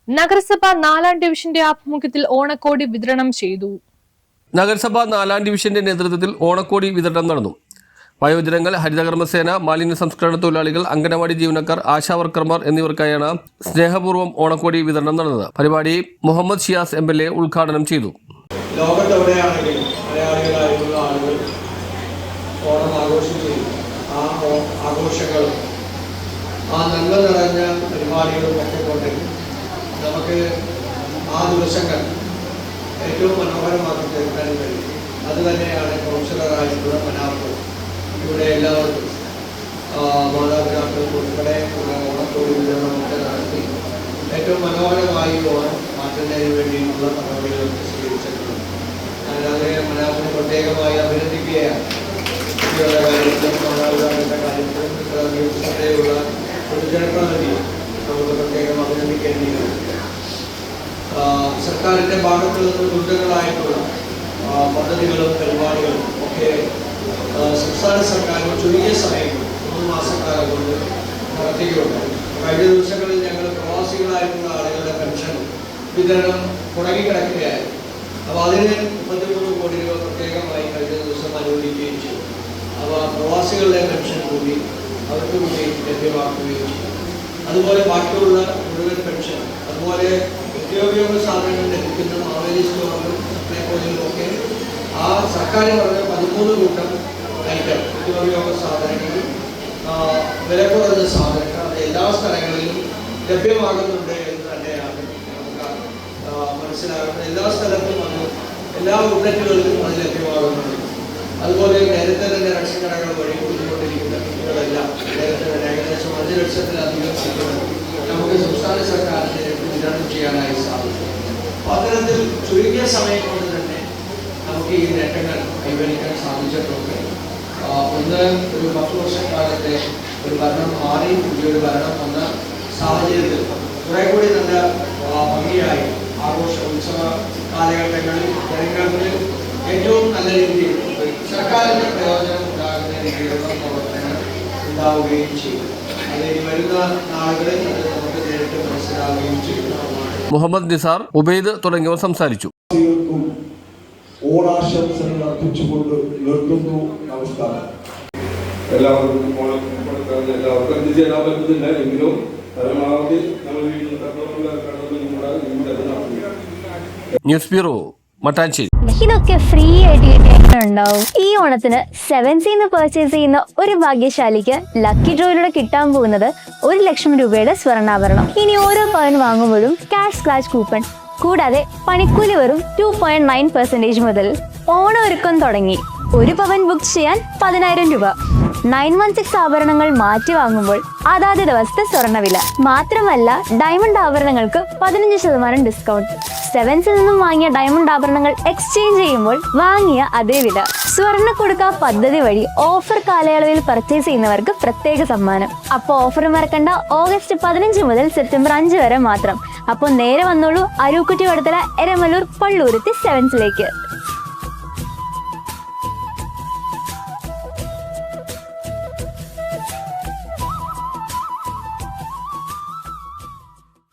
നഗരസഭ 4ാം ഡിവിഷന്റെ ആഭിമുഖ്യത്തിൽ ഓണക്കോടി വിതരണം ചെയ്തു. നഗരസഭ 4ാം ഡിവിഷന്റെ നേതൃത്വത്തിൽ ഓണക്കോടി വിതരണം നടന്നു. വയോജനങ്ങൾ, ഹരിതകർമ്മസേന, മാലിന്യ സംസ്കരണ തൊഴിലാളികൾ, അംഗനവാടി ജീവനക്കാർ, ആശാവർക്കർമാർ എന്നിവർക്കായാണ് സ്നേഹപൂർവ്വം ഓണക്കോടി വിതരണം നടന്നത്. പരിപാടി മുഹമ്മദ് ഷിയാസ് MLA ഉദ്ഘാടനം ചെയ്തു. ലോകത്തെവിടെയാണെങ്കിലും മലയാളികളായിട്ടുള്ള ആളുകൾ ഓണം ആഘോഷിക്കുകയും ആ ആഘോഷങ്ങളും ആ നന്മ നിറഞ്ഞ പരിപാടികളും ഒക്കെ കൊണ്ട് നമുക്ക് ആ ദിവസങ്ങൾ ഏറ്റവും മനോഹരമാക്കി തീർക്കാൻ കഴിയും. അതുതന്നെയാണ് കൗൺസിലറായിട്ടുള്ള മനാഫ് ഇവിടെ എല്ലാവർക്കും മാതാപിതാക്കൾക്ക് ഉൾപ്പെടെ ഉള്ള ഓണക്കോടി വിതരണമൊക്കെ നടത്തി ഏറ്റവും മനോഹരമായി ഓണം മാറ്റുന്നതിന് വേണ്ടിയിട്ടുള്ള നടപടികളൊക്കെ സ്വീകരിച്ചിട്ടുണ്ട്. അല്ലാതെ മനാഫിന് പ്രത്യേകമായി അഭിനന്ദിക്കുകയാണ്. കുട്ടികളുടെ കാര്യത്തിലും മാതാപിതാക്കളുടെ കാര്യത്തിലും ഇത്രയുള്ള ഒരു ജനപ്രതിനിധി നമുക്ക് പ്രത്യേകം അഭിനന്ദിക്കേണ്ടിയിരുന്നു. സർക്കാരിൻ്റെ ഭാഗത്തു നിന്ന് ദുരിതങ്ങളായിട്ടുള്ള പദ്ധതികളും പരിപാടികളും ഒക്കെ സംസ്ഥാന സർക്കാർ ചുരുങ്ങിയ സമയം 3 മാസക്കാലം കൊണ്ട് നടത്തുകയുണ്ടായി. കഴിഞ്ഞ ദിവസങ്ങളിൽ ഞങ്ങൾ പ്രവാസികളായിട്ടുള്ള ആളുകളുടെ പെൻഷൻ വിതരണം തുടങ്ങിക്കിടക്കുകയായിരുന്നു. അപ്പോൾ അതിന് 33 കോടി രൂപ പ്രത്യേകമായി കഴിഞ്ഞ ദിവസം അനുവദിക്കുകയും ചെയ്തു. അപ്പോൾ പ്രവാസികളുടെ പെൻഷൻ കൂടി അവർക്ക് കൂടി ലഭ്യമാക്കുകയും ചെയ്തു. അതുപോലെ ബാക്കിയുള്ള മുഴുവൻ പെൻഷൻ, അതുപോലെ നിത്യോപയോഗ സാധനങ്ങൾ ലഭിക്കുന്ന മാവേലി സ്റ്റോറുകളും സപ്ലൈകോയിലുമൊക്കെ ആ സർക്കാർ പറഞ്ഞ 13 കൂട്ടം ഐറ്റം നിത്യോപയോഗ സാധനങ്ങൾ, വില കുറഞ്ഞ സാധനങ്ങൾ അത് എല്ലാ സ്ഥലങ്ങളിലും ലഭ്യമാകുന്നുണ്ട് എന്ന് തന്നെയാണ് നമുക്ക് മനസ്സിലാകുന്നത്. എല്ലാ സ്ഥലത്തും അത് എല്ലാ ഔട്ട്ലെറ്റുകളിലും അത് ലഭ്യമാകുന്നുണ്ട്. അതുപോലെ നേരത്തെ തന്നെ റേഷൻ കടകൾ വഴി കൂടിക്കൊണ്ടിരിക്കുന്ന കുട്ടികളെല്ലാം നേരത്തെ തന്നെ ഏകദേശം 5 ലക്ഷത്തിലധികം സീറ്റുകൾ നമുക്ക് സംസ്ഥാന സർക്കാരിന് വിതരണം ചെയ്യാനായി സാധിക്കും. അത്തരത്തിൽ ചുരുങ്ങിയ സമയം കൊണ്ട് തന്നെ നമുക്ക് ഈ നേട്ടങ്ങൾ കൈവരിക്കാൻ സാധിച്ചിട്ടുണ്ട്. ഒന്ന്, ഒരു 10 വർഷക്കാലത്തെ ഒരു ഭരണം മാറി പുതിയൊരു ഭരണം വന്ന സാഹചര്യത്തിൽ കുറെ കൂടി നല്ല ഭംഗിയായി ആഘോഷ ഉത്സവ കാലഘട്ടങ്ങളിൽ ജനങ്ങൾക്ക് ഏറ്റവും നല്ല രീതിയിൽ സർക്കാരിൻ്റെ പ്രയോജനം ഉണ്ടാകുന്ന രീതിയിലുള്ള പ്രവർത്തനങ്ങൾ ഉണ്ടാവുകയും ചെയ്യും. അത് ഇനി വരുന്ന നാളുകളിൽ അത് നമുക്ക് നേരിട്ട് മനസ്സിലാവുകയും ചെയ്യുന്നതാണ്. മുഹമ്മദ് നിസാർ, ഉബൈദ് തുടങ്ങിയവർ സംസാരിച്ചു. ഓണാശംസകൾ അർപ്പിച്ചുകൊണ്ട് നിർത്തുന്നു. നമസ്കാരം. എല്ലാവർക്കും എല്ലാവർക്കും എത്തിച്ചേരാൻ പറ്റുന്നില്ല എങ്കിലും പരമാവധി നമ്മൾ ന്യൂസ് ബ്യൂറോ, മട്ടാഞ്ചേരി. ഇതൊക്കെ ഫ്രീ ആയിട്ട് കിട്ടിയിട്ടുണ്ടാവും. ഈ ഓണത്തിന് 7Cന്ന് പർച്ചേസ് ചെയ്യുന്ന ഒരു ഭാഗ്യശാലിക്ക് ലക്കി ഡ്രോയിലൂടെ കിട്ടാൻ പോകുന്നത് 1 ലക്ഷം രൂപയുടെ സ്വർണ്ണാഭരണം. ഇനി ഓരോ പവൻ വാങ്ങുമ്പോഴും ക്യാഷ് സ്ക്രാച്ച് കൂപ്പൺ, കൂടാതെ പണിക്കൂലി വെറും 2.9% മുതൽ. ഓണം ഒരുക്കം തുടങ്ങി. 1 പവൻ ബുക്ക് ചെയ്യാൻ 10,000 രൂപ. 916 ആഭരണങ്ങൾ മാറ്റി വാങ്ങുമ്പോൾ അതാത് ദിവസത്തെ സ്വർണ്ണവില. മാത്രമല്ല, ഡയമണ്ട് ആഭരണങ്ങൾക്ക് 15% ഡിസ്കൗണ്ട്. 7Cൽ നിന്നും വാങ്ങിയ ഡയമണ്ട് ആഭരണങ്ങൾ എക്സ്ചേഞ്ച് ചെയ്യുമ്പോൾ വാങ്ങിയ അതേ വില. സ്വർണ്ണ കൊടുക്ക പദ്ധതി വഴി ഓഫർ കാലയളവിൽ പർച്ചേസ് ചെയ്യുന്നവർക്ക് പ്രത്യേക സമ്മാനം. അപ്പോൾ ഓഫർ മറക്കണ്ട, ഓഗസ്റ്റ് 15 മുതൽ സെപ്റ്റംബർ 5 വരെ മാത്രം. അപ്പോൾ നേരെ വന്നോളൂ അരൂക്കുറ്റി വടത്തല, എരമല്ലൂർ, പള്ളൂരുത്തി 7Cലേക്ക്.